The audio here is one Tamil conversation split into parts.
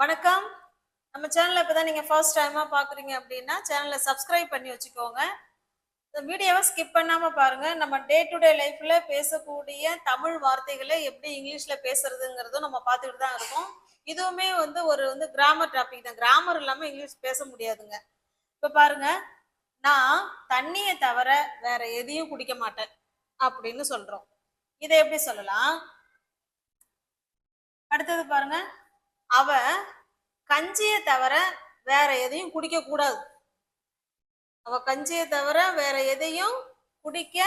வணக்கம். நம்ம சேனலை இப்பதான் நீங்க ஃபர்ஸ்ட் டைமா பாக்குறீங்க அப்படின்னா சேனலை சப்ஸ்கிரைப் பண்ணி வச்சுக்கோங்க. இந்த வீடியோவை ஸ்கிப் பண்ணாம பாருங்க. நம்ம டே டு டே லைஃப்ல பேசக்கூடிய தமிழ் வார்த்தைகளை எப்படி இங்கிலீஷ்ல பேசுறதுங்கிறதும் நம்ம பார்த்துட்டு தான் இருக்கோம். இதுவுமே ஒரு கிராமர் டாபிக் தான். கிராமர் இல்லாம இங்கிலீஷ் பேச முடியாதுங்க. இப்ப பாருங்க, நான் தண்ணியை தவிர வேற எதையும் குடிக்க மாட்டேன் அப்படின்னு சொல்றோம். இதை எப்படி சொல்லலாம்? அடுத்தது பாருங்க, அவ கஞ்சியை தவிர வேற எதையும் குடிக்க கூடாது. அவ கஞ்சியை தவிர வேற எதையும் குடிக்க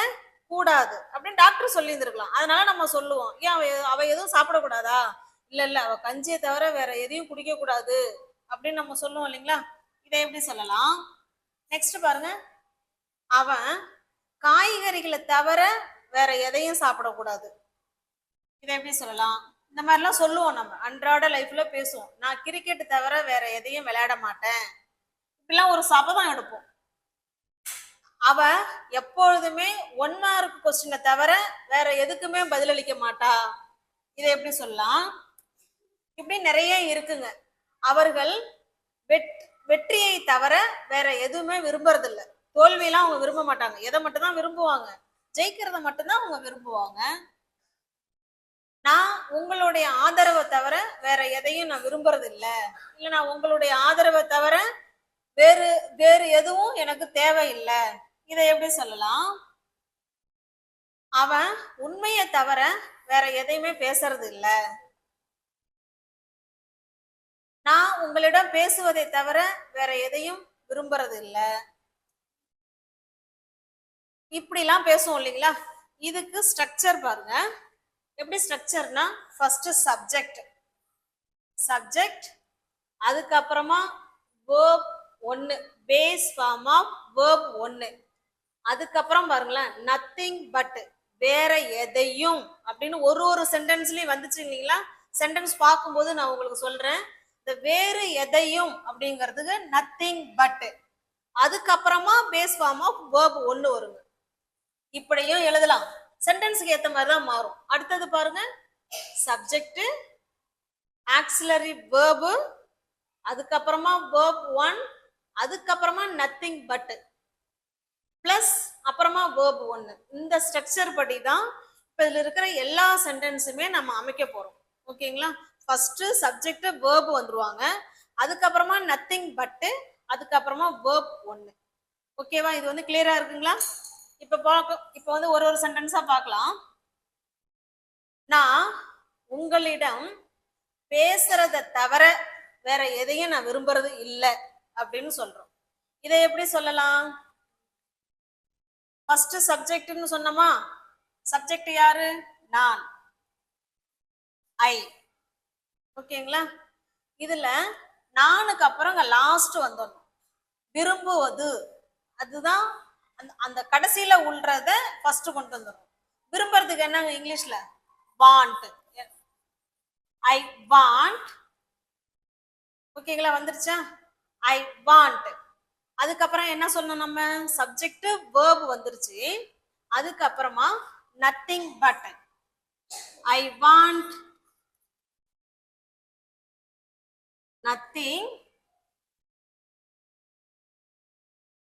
கூடாது அப்படின்னு டாக்டர் சொல்லி இருந்திருக்கலாம். அதனால நம்ம சொல்லுவோம், ஏன் அவ எதுவும் சாப்பிடக்கூடாதா? இல்ல அவ கஞ்சியை தவிர வேற எதையும் குடிக்க கூடாது அப்படின்னு நம்ம சொல்லுவோம் இல்லைங்களா? இதை எப்படி சொல்லலாம்? நெக்ஸ்ட் பாருங்க, அவன் காய்கறிகளை தவிர வேற எதையும் சாப்பிடக்கூடாது. இதை எப்படி சொல்லலாம்? இந்த மாதிரிலாம் சொல்லுவோம், நம்ம அன்றாட லைஃப்ல பேசுவோம். நான் கிரிக்கெட் தவிர வேற எதையும் விளையாட மாட்டேன், இப்படிலாம் ஒரு சபதம் எடுப்போம். அவ எப்பொழுதுமே 1 மார்க் கொஸ்டினை தவிர வேற எதுக்குமே பதிலளிக்க மாட்டா. இதை எப்படி சொல்லலாம்? இப்படி நிறைய இருக்குங்க. அவர்கள் வெற்றியை தவிர வேற எதுவுமே விரும்புறது இல்லை. தோல்வியெல்லாம் அவங்க விரும்ப மாட்டாங்க. எதை மட்டும் தான் விரும்புவாங்க? ஜெயிக்கிறத மட்டும்தான் அவங்க விரும்புவாங்க. நான் உங்களுடைய ஆதரவை தவிர வேற எதையும் நான் விரும்புறது இல்லை. இல்ல நான் உங்களுடைய ஆதரவை தவிர வேறு வேறு எதுவும் எனக்கு தேவையில்லை. இதை எப்படி சொல்லலாம்? அவன் உண்மையை தவிர வேற எதையுமே பேசுறது இல்ல. நான் உங்களிடம் பேசுவதை தவிர வேற எதையும் விரும்புறது இல்ல. இப்படிலாம் பேசுவோம் இல்லைங்களா? இதுக்கு ஸ்ட்ரக்சர் பாருங்க. எப்படி ஸ்ட்ரக்சர்னா, ஃபர்ஸ்ட் சப்ஜெக்ட், அதுக்கப்புறமா verb 1, base form of verb 1. அதுக்கப்புறம் பாருங்களேன், நத்திங் பட், வேற எதையும் அப்படின்னு ஒரு சென்டென்ஸ்லயும் வந்துச்சு இல்லைங்களா? சென்டென்ஸ் பார்க்கும்போது நான் உங்களுக்கு சொல்றேன். இந்த வேறு எதையும் அப்படிங்கிறதுக்கு நத்திங் பட், அதுக்கப்புறமா பேஸ் ஃபார்ம் ஆஃப் வேர்ப் 1 வருங்க. இப்படியும் எழுதலாம். சென்டென்ஸுக்கு ஏற்ற மாதிரி தான் மாறும். அடுத்தது பாருங்க, சப்ஜெக்ட், ஆக்சிலரி வேர்பு, அதுக்கப்புறமா வேர்ப் 1, அதுக்கப்புறமா நத்திங் பட் பிளஸ் அப்புறமா வேர்ப் 1. இந்த ஸ்ட்ரக்சர் படி தான் இப்போ இதில் இருக்கிற எல்லா சென்டென்ஸுமே நம்ம அமைக்க போறோம். ஓகேங்களா? ஃபர்ஸ்ட் சப்ஜெக்ட் வேர்ப் வந்துருவாங்க, அதுக்கப்புறமா நத்திங் பட், அதுக்கப்புறமா வேர்ப் 1. ஓகேவா? இது கிளியரா இருக்குங்களா? இப்போ ஒரு சென்டென்ஸா பார்க்கலாம். நான் உங்களிடம் பேசுறத தவிர வேற எதையும் நான் விரும்புறது இல்லை அப்படின்னு சொல்றோம். இதை எப்படி சொல்லலாம்? ஃபர்ஸ்ட் சப்ஜெக்ட்னு சொன்னோமா? சப்ஜெக்ட் யாரு? நான், ஐ. ஓகேங்களா? இதுல நானுக்கு அப்புறம் லாஸ்ட் வந்துடணும். விரும்புவது, அதுதான் அந்த கடைசியில உள்ளத ஃபர்ஸ்ட் கொண்டு வந்துடும். விரும்புறதுக்கு என்னங்க இங்கிலீஷ்ல? வாண்ட். I want. ஓகேங்களா? வந்துருச்சா? I want. அதுக்கப்புறம் என்ன சொல்லணும்? நம்ம சப்ஜெக்ட் வேர்ப் வந்துருச்சு, அதுக்கப்புறமா nothing but. I want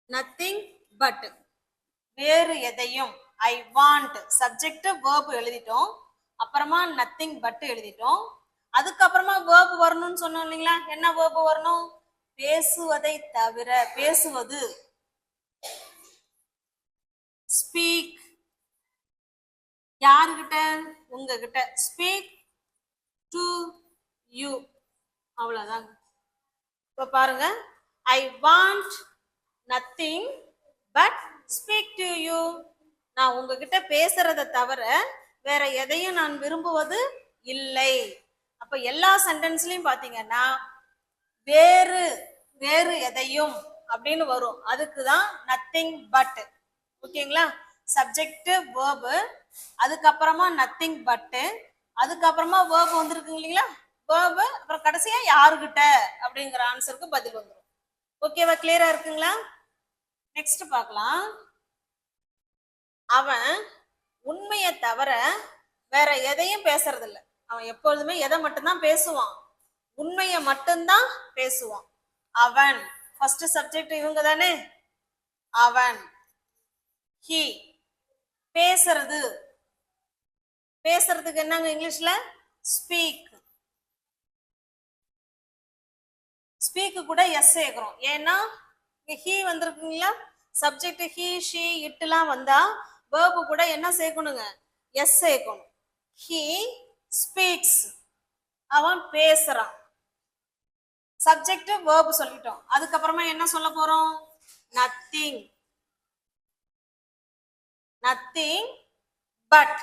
nothing but, வேறு எதையும். ஐ வாண்ட் சப்ஜெக்ட் வேர்ப் எழுதிட்டோம், அப்புறமா நத்திங் பட் எழுதிட்டோம், அதுக்கப்புறமா வேர்ப் வரணும்னு சொன்னோம் இல்லைங்களா? என்ன வேர்ப் வரணும்? பேசுவதை தவிர, பேசுவது. ஸ்பீக், யாருகிட்ட? உங்ககிட்ட. ஸ்பீக் டு யூ, அவ்வளவுதாங்க. இப்ப பாருங்க, I want nothing but speak to you. நான் உங்ககிட்ட பேசுறத தவிர வேற எதையும் நான் விரும்புவது இல்லை. அப்ப எல்லா சென்டென்ஸ்லயும் பாத்தீங்கன்னா வேறு வேறு எதையும் அப்படின்னு வரும். அதுக்குதான் நத்திங் பட். ஓகேங்களா? சப்ஜெக்ட் வேர்பு, அதுக்கப்புறமா நத்திங் பட், அதுக்கப்புறமா வேர்ப் வந்துருக்கு இல்லைங்களா? வேர்பு, அப்புறம் கடைசியா யாருகிட்ட அப்படிங்கிற ஆன்சருக்கு பதில் வந்துடும். ஓகேவா? கிளியரா இருக்குங்களா? நெக்ஸ்ட் பார்க்கலாம். அவன் உண்மையை தவிர வேற எதையும் பேசுறது இல்லை. அவன் எப்பொழுதுமே எதை மட்டும்தான் பேசுவான்? உண்மையை மட்டும்தான் பேசுவான். அவன் ஃபர்ஸ்ட் சப்ஜெக்ட் இவங்க தானே. அவன். ஹி பேசுறது. பேசுறதுக்கு என்னங்க இங்கிலீஷ்ல ஸ்பீக். ஸ்பீக்கு கூட எஸ் சேர்க்கிறோம். ஏன்னா ஹி வந்திருக்குங்களா, சப்ஜெக்ட் ஹி ஷி இட்டுலாம் வந்தா வேர்பு கூட என்ன சேர்க்கணுங்க, எஸ் சேர்க்கணும். ஹி ஸ்பீக்ஸ், அவன் பேசுறான். சப்ஜெக்ட் வேர்பு சொல்லிட்டோம். அதுக்கப்புறமா என்ன சொல்ல போறோம், nothing. Nothing but.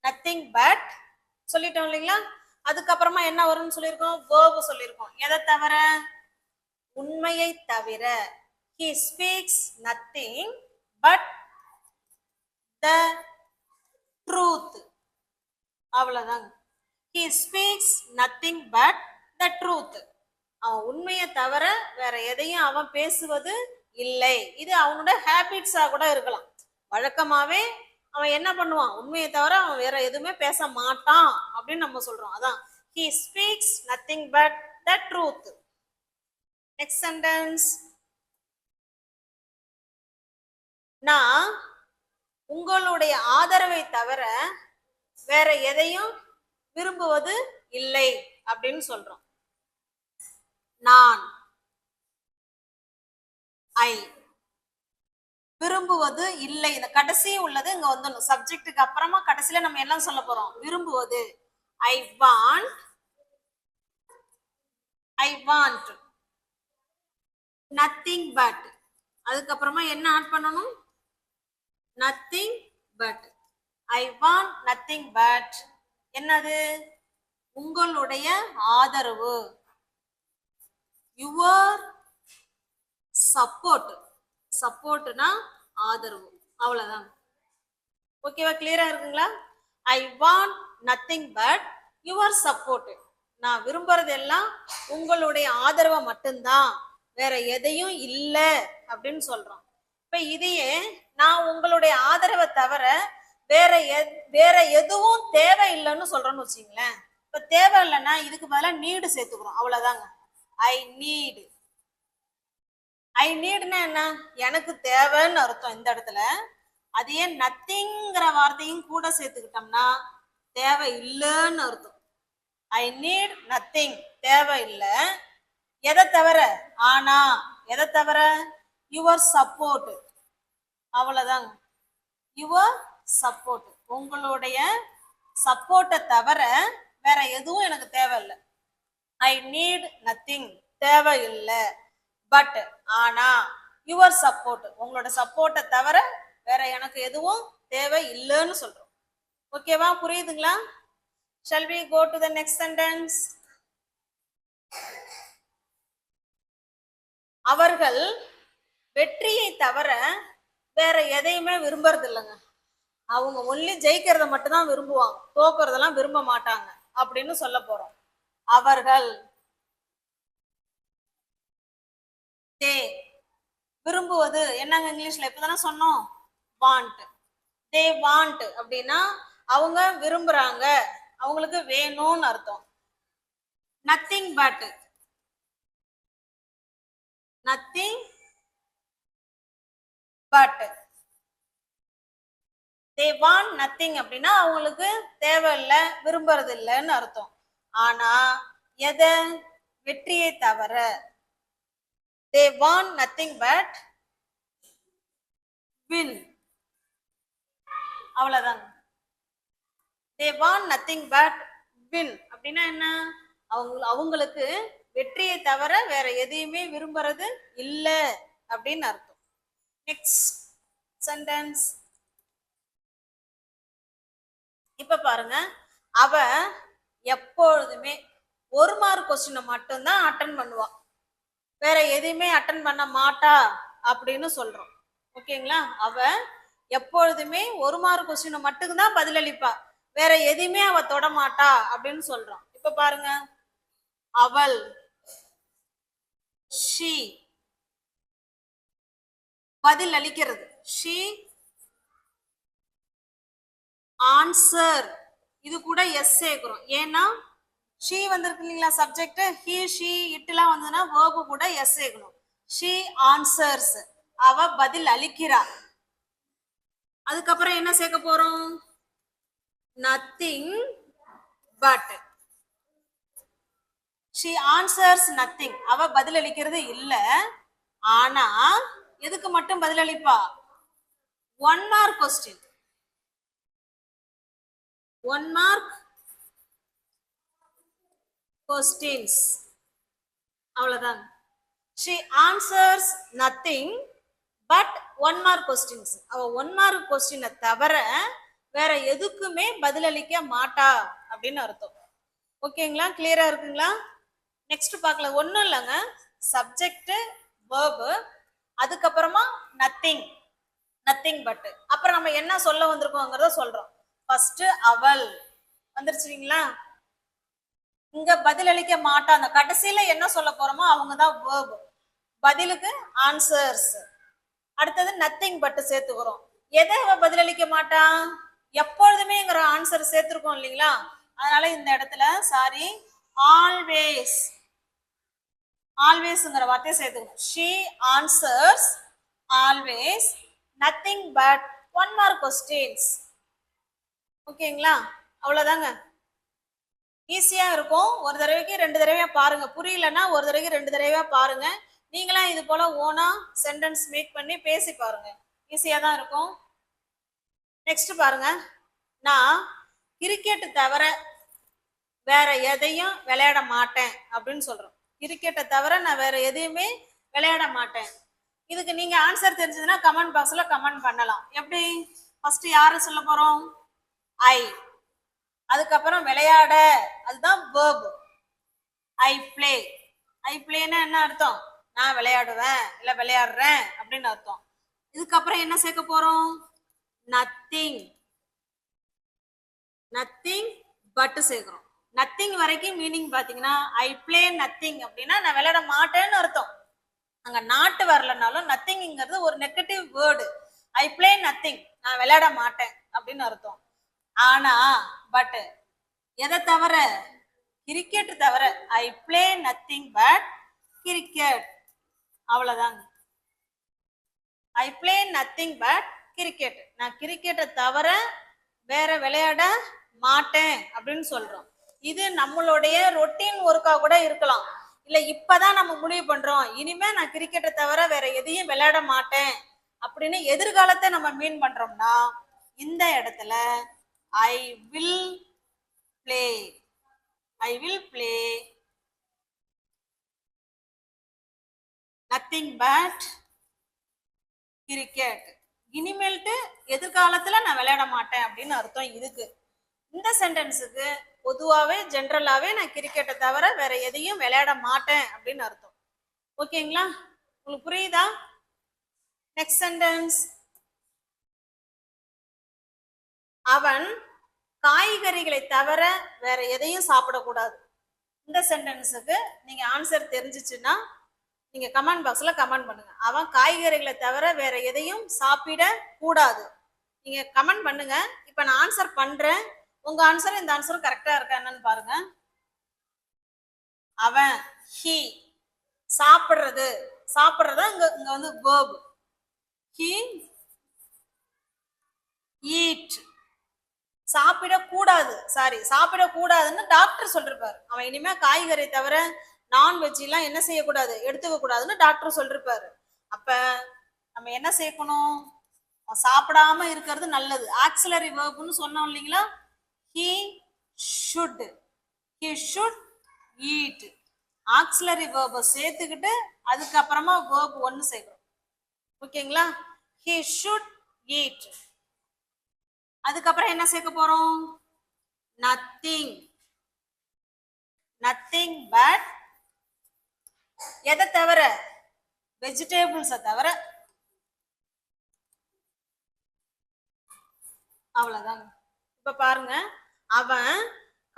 Nothing but சொல்லிட்டோம் இல்லைங்களா. அதுக்கப்புறமா என்ன வரும்னு சொல்லியிருக்கோம், வேர்பு சொல்லியிருக்கோம். எதை தவிர, உண்மையை தவிர. He speaks nothing but the truth. அவ்வளவுதாங்க. He speaks nothing but the truth. அவன் உண்மையை தவிர வேற எதையும் அவன் பேசுவது இல்லை. இது அவனோட ஹேபிட்ஸா கூட இருக்கலாம். வழக்கமாவே அவன் என்ன பண்ணுவான், உண்மையை தவிர அவன் வேற எதுவுமே பேச மாட்டான் அப்படின்னு நம்ம சொல்றோம். அதான் he speaks nothing but the truth. Next sentence. நான் உங்களுடைய ஆதரவை தவிர வேற எதையும் விரும்புவது இல்லை அப்படின்னு சொல்றோம். நான் ஐ விரும்புவது இல்லை. இந்த கடைசி உள்ளது இங்க வந்துடணும். சப்ஜெக்டுக்கு அப்புறமா கடைசியில நம்ம எல்லாம் சொல்ல போறோம், விரும்புவது. I want. I want nothing but. அதுக்கப்புறமா என்ன ஆட் பண்ணணும், nothing but. I want nothing but என்னது, உங்களுடைய ஆதரவு. Your support. சப்போர்ட்னா ஆதரவு. அவ்வளவுதான். ஓகேவா, கிளியரா இருக்குங்களா. I want nothing but your support. நான் விரும்புறது எல்லாம் உங்களுடைய ஆதரவை மட்டும்தான், வேற எதையும் இல்லை அப்படின்னு சொல்றோம். இப்ப இதையே நான் உங்களுடைய ஆதரவை தவிர வேற எதுவும் தேவையில்லைன்னு சொல்றோம்னு வச்சுங்களேன். இப்ப தேவை இல்லைன்னா இதுக்கு பதிலாக நீடு சேர்த்துக்கிறோம். அவ்வளவுதாங்க. ஐ நீடு. ஐ நீடுன்னா என்ன, எனக்கு தேவைன்னு அர்த்தம் இந்த இடத்துல. அதையே நத்திங்கிற வார்த்தையும் கூட சேர்த்துக்கிட்டோம்னா தேவை இல்லைன்னு அர்த்தம். ஐ நீட் நத்திங், தேவை இல்லை. எதை தவிர, ஆனா எதை தவிர, யுவர் சப்போர்ட். அவ்வளவுதாங்க. யுவர் சப்போர்ட், உங்களுடைய சப்போர்ட்டை தவிர வேற எதுவும் எனக்கு தேவையில்லை. ஐ நீட் நத்திங், தேவையில்லை. பட் ஆனா யுவர் சப்போர்ட், உங்களோட சப்போர்ட்டை தவிர வேற எனக்கு எதுவும் தேவை இல்லைன்னு சொல்றோம். ஓகேவா, புரியுதுங்களா. Shall we go to the next sentence? அவர்கள் வெற்றியை தவிர வேற எதையுமே விரும்புறது இல்லைங்க. அவங்க ஒன்லி ஜெயிக்கிறத மட்டும்தான் விரும்புவாங்க, தோக்குறதெல்லாம் விரும்ப மாட்டாங்க அப்படின்னு சொல்ல போறோம். அவர்கள். தே விரும்புவது என்னங்க இங்கிலீஷ்ல இப்பதானே சொன்னோம், வாண்ட். தே வாண்ட் அப்படின்னா அவங்க விரும்புறாங்க, அவங்களுக்கு வேணும்னு அர்த்தம். Nothing but. Nothing but. They want nothing அப்படின்னா அவங்களுக்கு தேவையில்லை, விரும்புறது இல்லைன்னு அர்த்தம். ஆனா எதை, வெற்றியை தவிர. they want nothing but win. அவ்வளவுதான். they want nothing but win அப்படின்னா என்ன, அவங்களுக்கு வெற்றியை தவிர வேற எதையுமே விரும்புறது இல்லை அப்படின்னு அர்த்தம். Next sentence. இப்ப பாருங்க, அவ எப்பொழுதுமே ஒரு மார்க் கொஸ்டினை மட்டும்தான் அட்டன் பண்ணுவா, வேற எதையுமே அட்டன் பண்ண மாட்டா அப்படின்னு சொல்றோம். ஓகேங்களா. அவ எப்பொழுதுமே ஒரு மார்க் கொஸ்டினை மட்டும்தான் பதிலளிப்பா, வேற எதையுமே அவ தொட மாட்டா அப்படின்னு சொல்றோம். இப்ப பாருங்க, அவள். ஷீ பதில் அளிக்கிறது. ஷீ ஆன்சர் இது கூட எஸ் சேர்க்கிறோம். ஏன்னா ஷீ வந்திருக்கு இல்லைங்களா சப்ஜெக்ட், ஹி ஷீ இட்லாம் வந்ததுன்னா வேர்பு கூட எஸ் சேர்க்கணும். ஷீ ஆன்சர்ஸ், அவ பதில் அளிக்கிறா. அதுக்கப்புறம் என்ன சேர்க்க போறோம்? Nothing but. She answers nothing, அவ பதில் அளிக்கிறது இல்ல. ஆனா எதுக்கு மட்டும் பதில் அளிப்பா? One mark question, one mark questions, அவ்வளவுதான். She answers nothing but one mark questions, அவ ஒன் மார்க் கொஸ்டினை தவிர வேற எதுக்குமே பதிலளிக்க மாட்டா அப்படின்னு அர்த்தம். ஓகேங்களா? கிளியரா இருக்குங்களா? நெக்ஸ்ட் பார்க்கலாம். ஒன்றும் இல்லைங்க, சப்ஜெக்ட் வேர்பு, அதுக்கப்புறமா நத்திங், நத்திங் பட். அப்புறம் நம்ம என்ன சொல்ல வந்திருக்கோங்கிறத சொல்றோம். ஃபர்ஸ்ட் அவள் வந்துருச்சுங்களா? இங்க பதிலளிக்க மாட்டா, அந்த கடைசியில என்ன சொல்ல போறோமோ அவங்க தான் வேர்பு, பதிலுக்கு ஆன்சர்ஸ். அடுத்தது நத்திங் பட் சேர்த்துக்கிறோம். எதை அவ பதிலளிக்க மாட்டா? எப்பொழுதுமேங்கிற ஆன்சர் சேர்த்திருக்கோம் இல்லைங்களா? அதனால இந்த இடத்துல சாரி ஆல்வேஸ், ஆல்வேஸ்ங்கிற வார்த்தையை சேர்த்துக்கணும். She answers always nothing but one mark questions. ஓகேங்களா? அவ்வளவுதாங்க, ஈஸியா இருக்கும். ஒரு தடவைக்கு ரெண்டு தடவையா பாருங்க, புரியலன்னா ஒரு தடவைக்கு ரெண்டு தடவையா பாருங்க. நீங்களா இது போல ஓனா சென்டென்ஸ் மேக் பண்ணி பேசி பாருங்க, ஈஸியா தான் இருக்கும். நெக்ஸ்ட் பாருங்க, நான் கிரிக்கெட் தவிர வேற எதையும் விளையாட மாட்டேன் அப்படின்னு சொல்றோம். கிரிக்கெட்டை தவிர நான் வேற எதையுமே விளையாட மாட்டேன். இதுக்கு நீங்க ஆன்சர் தெரிஞ்சதுன்னா கமெண்ட் பாக்ஸ்ல கமெண்ட் பண்ணலாம். எப்படி? ஃபர்ஸ்ட் யாரை சொல்ல போறோம்? ஐ. அதுக்கப்புறம் விளையாட, அதுதான் verb. I play. ஐ பிளேன்னா என்ன அர்த்தம்? நான் விளையாடுவேன் இல்ல விளையாடுறேன் அப்படின்னு அர்த்தம். இதுக்கப்புறம் என்ன சேர்க்க போறோம்? நத்திங், நத்திங் பட் சேர்க்கிறோம். நத்திங் வரைக்கும் மீனிங் பாத்தீங்கன்னா ஐ பிளே நத்திங் அப்படின்னா நான் விளையாட மாட்டேன்னு அர்த்தம். அங்க நாட்டு வரலனாலும் நத்திங்கிறது ஒரு நெகட்டிவ் வேர்டு. ஐ பிளே நத்திங், நான் விளையாட மாட்டேன் அப்படின்னு அர்த்தம். ஆனா பட் எதை தவிர? கிரிக்கெட் தவிர. I play nothing but cricket, அவ்வளவுதாங்க. I play nothing but cricket, நான் கிரிக்கெட்டை தவிர வேற விளையாட மாட்டேன் அப்படின்னு சொல்றோம். இது நம்மளுடைய ரொட்டீன் ஒர்க்கா கூட இருக்கலாம். இல்ல இப்பதான் நம்ம முடிவு பண்றோம் இனிமே நான் கிரிக்கெட்டை தவிர வேற எதையும் விளையாட மாட்டேன் அப்படின்னு எதிர்காலத்தை நம்ம மீன் பண்றோம்னா இந்த இடத்துல I will play, I will play nothing but cricket. இனிமேல்ட்டு எதிர்காலத்துல நான் விளையாட மாட்டேன் அப்படின்னு அர்த்தம். இதுக்கு இந்த சென்டென்ஸுக்கு பொதுவாகவே ஜென்ரலாகவே நான் கிரிக்கெட்டை தவிர வேற எதையும் விளையாட மாட்டேன் அப்படின்னு அர்த்தம். ஓகேங்களா? உங்களுக்கு புரியுதா? நெக்ஸ்ட் சென்டென்ஸ், அவன் காய்கறிகளை தவிர வேற எதையும் சாப்பிடக்கூடாது. இந்த சென்டென்ஸுக்கு நீங்க ஆன்சர் தெரிஞ்சிச்சுன்னா நீங்க கமெண்ட் பாக்ஸ்ல கமெண்ட் பண்ணுங்க. அவன் காய்கறிகளை தவிர வேற எதையும் சாப்பிட கூடாது. நீங்க கமெண்ட் பண்ணுங்க. இப்ப நான் ஆன்சர் பண்றேன், உங்க ஆன்சர் இந்த ஆன்சர் கரெக்டா இருக்கா என்னன்னு பாருங்க. அவன், ஹி, சாப்பிடுறது, சாப்பிடுறது இங்க இங்க வந்து verb. he eat. சாப்பிடக்கூடாது, சாரி சாப்பிடக்கூடாதுன்னு டாக்டர் சொல்லிருப்பாரு. அவன் இனிமே காய்கறி தவிர நான்வெஜ் எல்லாம் என்ன செய்யக்கூடாது, எடுத்துக்க கூடாதுன்னு டாக்டர் சொல்லிருப்பாரு. அப்ப நம்ம என்ன சேர்க்கணும்? சாப்பிடாம இருக்கிறது நல்லது. ஆக்சிலரி வேர்ப்னு சொன்னோம் இல்லைங்களா? he should, he should eat. Auxiliary வேர்பை சேர்த்துக்கிட்டு அதுக்கப்புறமா வேர்ப் ஒன்னு சேர்க்கணும். ஓகேங்களா? he should eat. அதுக்கப்புறம் என்ன சேர்க்க போறோம்? நத்திங், நத்திங் பட் எதை தவிர? வெஜிடபிள்ஸை தவிர, அவ்வளவுதாங்க. இப்ப பாருங்க, அவன்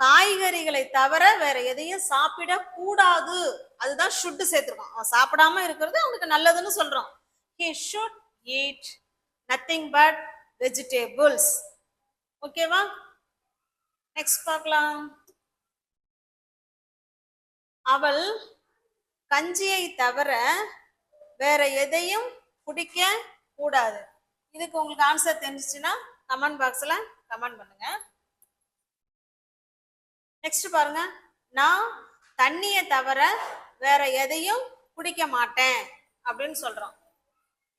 காய்கறிகளை தவிர வேற எதையும் சாப்பிட கூடாது, அதுதான் ஷுட் சேர்த்திருக்கான். அவன் சாப்பிடாம இருக்கிறது அவனுக்கு நல்லதுன்னு சொல்றோம். he should eat nothing but vegetables. ஓகேவா? நெக்ஸ்ட் பார்க்கலாம். அவள் கஞ்சியை தவிர வேற எதையும் குடிக்க கூடாது. இதுக்கு உங்களுக்கு ஆன்சர் தெரிஞ்சிச்சுன்னா கமெண்ட் பாக்ஸ்ல கமெண்ட் பண்ணுங்க. நெக்ஸ்ட் பாருங்க, நான் தண்ணியை தவிர வேற எதையும் குடிக்க மாட்டேன் அப்படின்னு சொல்றோம்.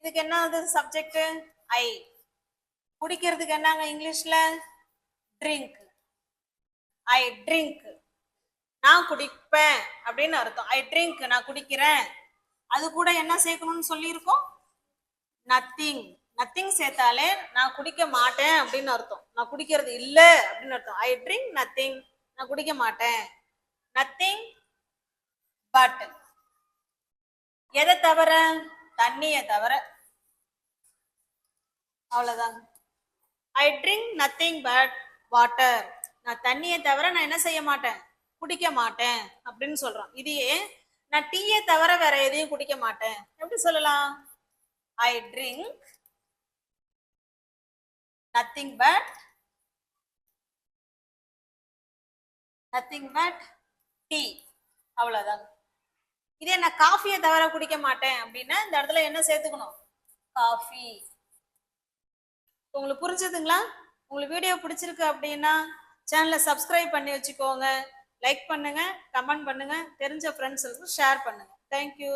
இதுக்கு என்ன சப்ஜெக்ட்? ஐ. குடிக்கிறதுக்கு என்னங்க இங்கிலீஷ்ல? ட்ரிங்க். ஐ ட்ரிங்க். நான் குடிப்பேன் அப்படின்னு அர்த்தம். ஐ ட்ரிங்க், நான் குடிக்கிறேன். அது கூட என்ன சேர்க்கணும்னு சொல்லியிருக்கோம்? நத்திங். நத்திங் சேர்த்தாலே நான் குடிக்க மாட்டேன் அப்படின்னு அர்த்தம். நான் குடிக்கிறது இல்லை அப்படின்னு அர்த்தம். ஐ ட்ரிங்க் நத்திங், நான் குடிக்க மாட்டேன். Nothing but. எதை தவிர? தண்ணியை தவிர. அவ்வளவுதான். ஐ ட்ரிங்க் நத்திங் பட் வாட்டர். நான் தண்ணியை தவிர நான் என்ன செய்ய மாட்டேன்? குடிக்க மாட்டேன் அப்படின்னு சொல்றோம். இதையே நான் டீயை தவிர வேற எதையும் குடிக்க மாட்டேன் எப்படி சொல்லலாம்? ஐ ட்ரிங்க் நத்திங் பட் டீ. அவ்வளவுதான். இதே நான் காஃபியை தவிர குடிக்க மாட்டேன் அப்படின்னா இந்த இடத்துல என்ன சேர்த்துக்கணும்? காஃபி. உங்களுக்கு புரிஞ்சதுங்களா? உங்களுக்கு வீடியோ பிடிச்சிருக்கு அப்படின்னா சேனலை சப்ஸ்கிரைப் பண்ணி வச்சுக்கோங்க. லைக் பண்ணுங்க, கமெண்ட் பண்ணுங்க, தெரிஞ்ச ஃப்ரெண்ட்ஸுக்கு ஷேர் பண்ணுங்க. தேங்க்யூ.